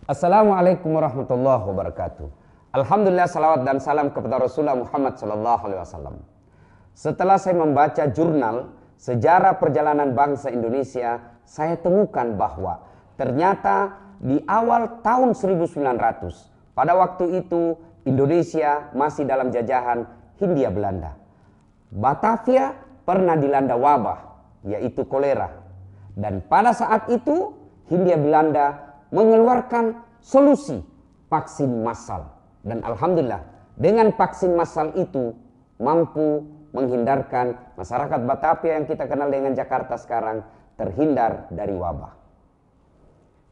Assalamualaikum warahmatullahi wabarakatuh. Alhamdulillah, salawat dan salam kepada Rasulullah Muhammad SAW. Setelah saya membaca jurnal sejarah perjalanan bangsa Indonesia, saya temukan bahwa ternyata di awal tahun 1900, pada waktu itu Indonesia masih dalam jajahan Hindia Belanda. Batavia pernah dilanda wabah, yaitu kolera. Dan pada saat itu Hindia Belanda mengeluarkan solusi vaksin massal. Dan alhamdulillah dengan vaksin massal itu mampu menghindarkan masyarakat Batavia yang kita kenal dengan Jakarta sekarang terhindar dari wabah.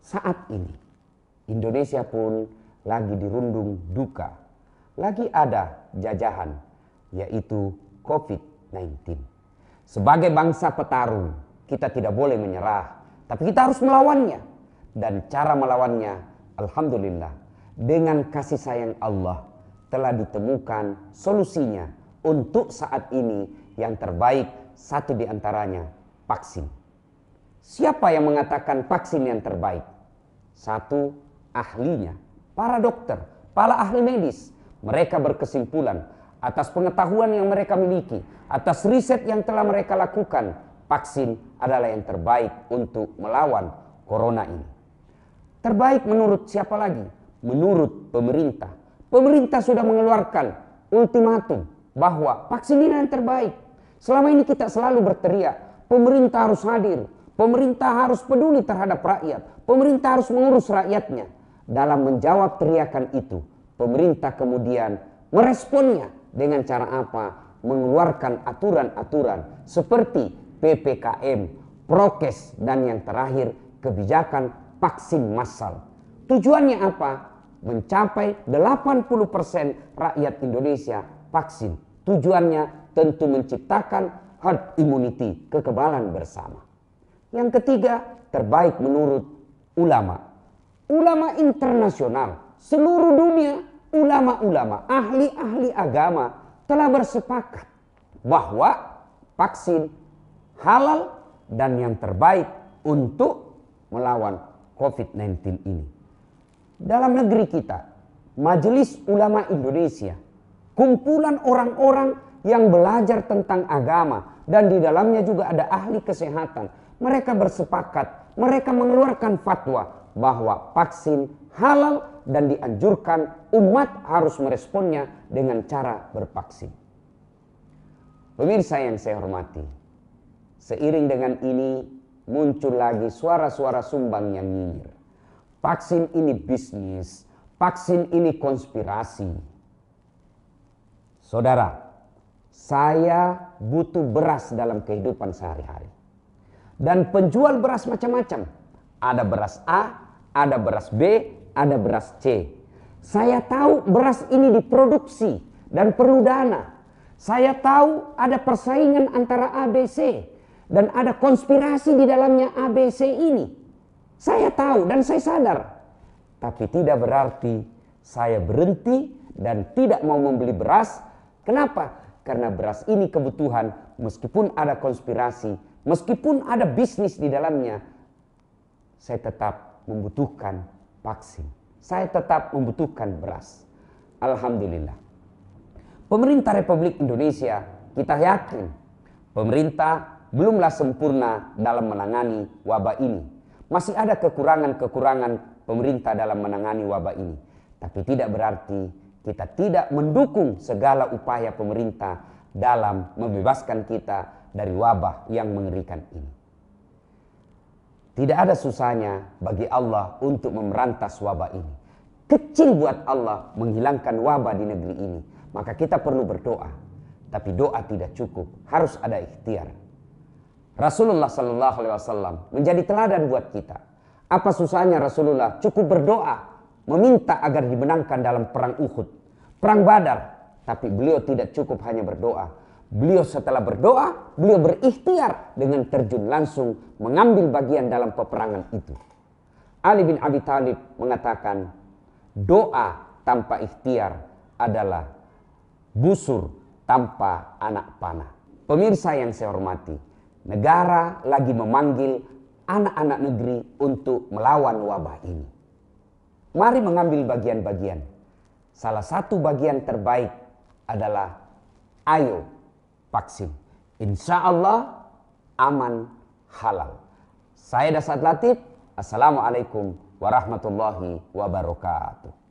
Saat ini Indonesia pun lagi dirundung duka. Lagi ada jajahan, yaitu COVID-19. Sebagai bangsa petarung, kita tidak boleh menyerah, tapi kita harus melawannya. Dan cara melawannya, alhamdulillah, dengan kasih sayang Allah telah ditemukan solusinya. Untuk saat ini yang terbaik, satu di antaranya vaksin. Siapa yang mengatakan vaksin yang terbaik? Satu, ahlinya, para dokter, para ahli medis. Mereka berkesimpulan atas pengetahuan yang mereka miliki, atas riset yang telah mereka lakukan, vaksin adalah yang terbaik untuk melawan corona ini. Terbaik menurut siapa lagi? Menurut pemerintah. Pemerintah sudah mengeluarkan ultimatum bahwa vaksin ini yang terbaik. Selama ini kita selalu berteriak, pemerintah harus hadir, pemerintah harus peduli terhadap rakyat, pemerintah harus mengurus rakyatnya. Dalam menjawab teriakan itu, pemerintah kemudian meresponnya dengan cara apa? Mengeluarkan aturan-aturan seperti PPKM, prokes, dan yang terakhir kebijakan vaksin massal. Tujuannya apa? Mencapai 80% rakyat Indonesia vaksin. Tujuannya tentu menciptakan herd immunity, kekebalan bersama. Yang ketiga, terbaik menurut ulama. Ulama internasional, seluruh dunia, ulama-ulama, ahli-ahli agama telah bersepakat bahwa vaksin halal dan yang terbaik untuk melawan COVID-19 ini. Dalam negeri kita, Majelis Ulama Indonesia, kumpulan orang-orang yang belajar tentang agama dan di dalamnya juga ada ahli kesehatan. Mereka bersepakat, mereka mengeluarkan fatwa bahwa vaksin halal dan dianjurkan umat harus meresponnya dengan cara bervaksin. Pemirsa yang saya hormati, seiring dengan ini muncul lagi suara-suara sumbang yang nyinyir. Vaksin ini bisnis, vaksin ini konspirasi. Saudara, saya butuh beras dalam kehidupan sehari-hari. Dan penjual beras macam-macam. Ada beras A, ada beras B, ada beras C. Saya tahu beras ini diproduksi dan perlu dana. Saya tahu ada persaingan antara ABC dan ada konspirasi di dalamnya ABC ini. Saya tahu dan saya sadar. Tapi tidak berarti saya berhenti dan tidak mau membeli beras. Kenapa? Karena beras ini kebutuhan, meskipun ada konspirasi, meskipun ada bisnis di dalamnya, saya tetap membutuhkan vaksin. Saya tetap membutuhkan beras. Alhamdulillah. Pemerintah Republik Indonesia, kita yakin pemerintah belumlah sempurna dalam menangani wabah ini. Masih ada kekurangan-kekurangan pemerintah dalam menangani wabah ini. Tapi tidak berarti kita tidak mendukung segala upaya pemerintah dalam membebaskan kita dari wabah yang mengerikan ini. Tidak ada susahnya bagi Allah untuk memerantas wabah ini. Kecil buat Allah menghilangkan wabah di negeri ini. Maka kita perlu berdoa. Tapi doa tidak cukup, harus ada ikhtiar. Rasulullah SAW menjadi teladan buat kita. Apa susahnya Rasulullah cukup berdoa, meminta agar dimenangkan dalam perang Uhud, perang Badar. Tapi beliau tidak cukup hanya berdoa. Beliau setelah berdoa, beliau berikhtiar dengan terjun langsung mengambil bagian dalam peperangan itu. Ali bin Abi Thalib mengatakan, doa tanpa ikhtiar adalah busur tanpa anak panah. Pemirsa yang saya hormati, negara lagi memanggil anak-anak negeri untuk melawan wabah ini. Mari mengambil bagian-bagian. Salah satu bagian terbaik adalah ayo vaksin. Insya Allah aman, halal. Saya Dasat Latif. Assalamualaikum warahmatullahi wabarakatuh.